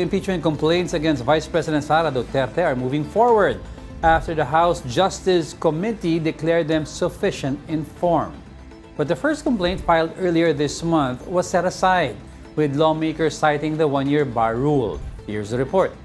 impeachment complaints against Vice President Sara Duterte are moving forward after the House Justice Committee declared them sufficient in form. But the first complaint filed earlier this month was set aside, with lawmakers citing the one-year bar rule. Here's the report.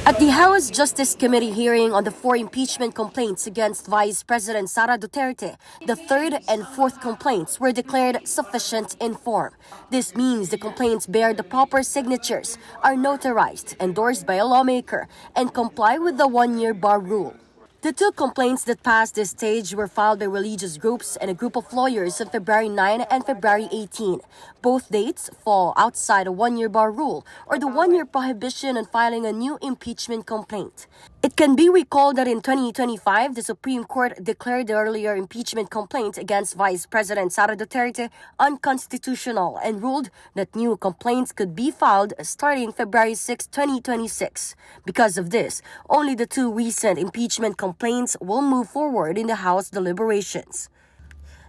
At the House Justice Committee hearing on the 4 impeachment complaints against Vice President Sara Duterte, the third and fourth complaints were declared sufficient in form. This means the complaints bear the proper signatures, are notarized, endorsed by a lawmaker, and comply with the one-year bar rule. The 2 complaints that passed this stage were filed by religious groups and a group of lawyers on February 9 and February 18. Both dates fall outside a one-year bar rule or the one-year prohibition on filing a new impeachment complaint. It can be recalled that in 2025, the Supreme Court declared the earlier impeachment complaint against Vice President Sara Duterte unconstitutional and ruled that new complaints could be filed starting February 6, 2026. Because of this, only the 2 recent impeachment complaints will move forward in the House deliberations.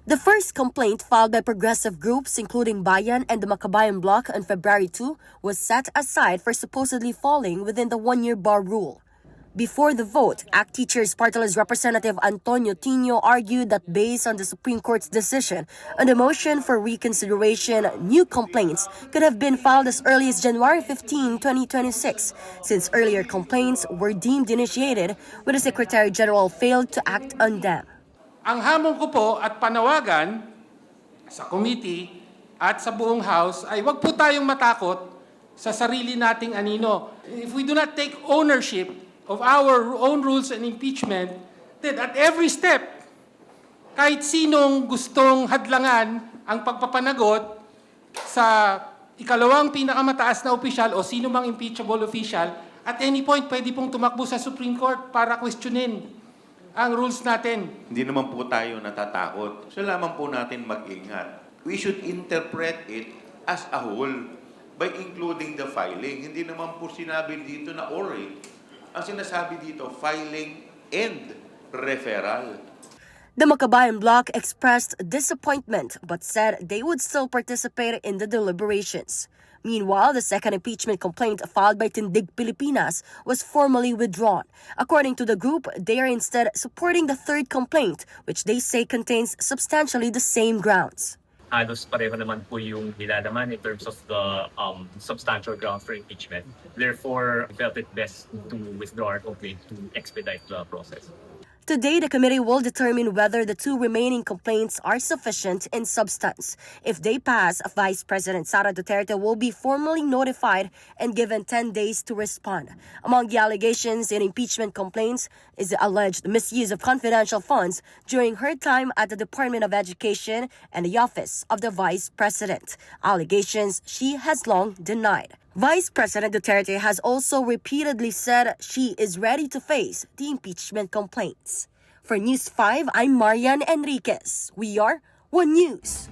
The first complaint filed by progressive groups including Bayan and the Makabayan Bloc on February 2 was set aside for supposedly falling within the one-year bar rule. Before the vote, ACT Teachers Party List Representative Antonio Tino argued that based on the Supreme Court's decision on the motion for reconsideration, new complaints could have been filed as early as January 15, 2026, since earlier complaints were deemed initiated when the Secretary General failed to act on them. Ang hamon ko po at panawagan sa committee at sa buong House ay wag po tayong matakot sa sarili nating anino. If we do not take ownership of our own rules and impeachment, then at every step, kahit sinong gustong hadlangan ang pagpapanagot sa ikalawang pinakamataas na opisyal o sino mang impeachable official, at any point pwede pong tumakbo sa Supreme Court para questionin ang rules natin. Hindi naman po tayo natatakot. So lamang po natin mag-ingat. We should interpret it as a whole by including the filing. Hindi naman po sinabi dito na oral. Ang sinasabi dito, filing and referral. The Makabayan Bloc expressed disappointment but said they would still participate in the deliberations. Meanwhile, the second impeachment complaint filed by Tindig Pilipinas was formally withdrawn. According to the group, they are instead supporting the third complaint, which they say contains substantially the same grounds. Halos pareho naman po yung nilalaman in terms of the substantial grounds for impeachment. Therefore, we felt it best to withdraw our complaint to expedite the process. Today, the committee will determine whether the 2 remaining complaints are sufficient in substance. If they pass, Vice President Sara Duterte will be formally notified and given 10 days to respond. Among the allegations in impeachment complaints is the alleged misuse of confidential funds during her time at the Department of Education and the Office of the Vice President, allegations she has long denied. Vice President Duterte has also repeatedly said she is ready to face the impeachment complaints. For News 5, I'm Marian Enriquez. We are One News.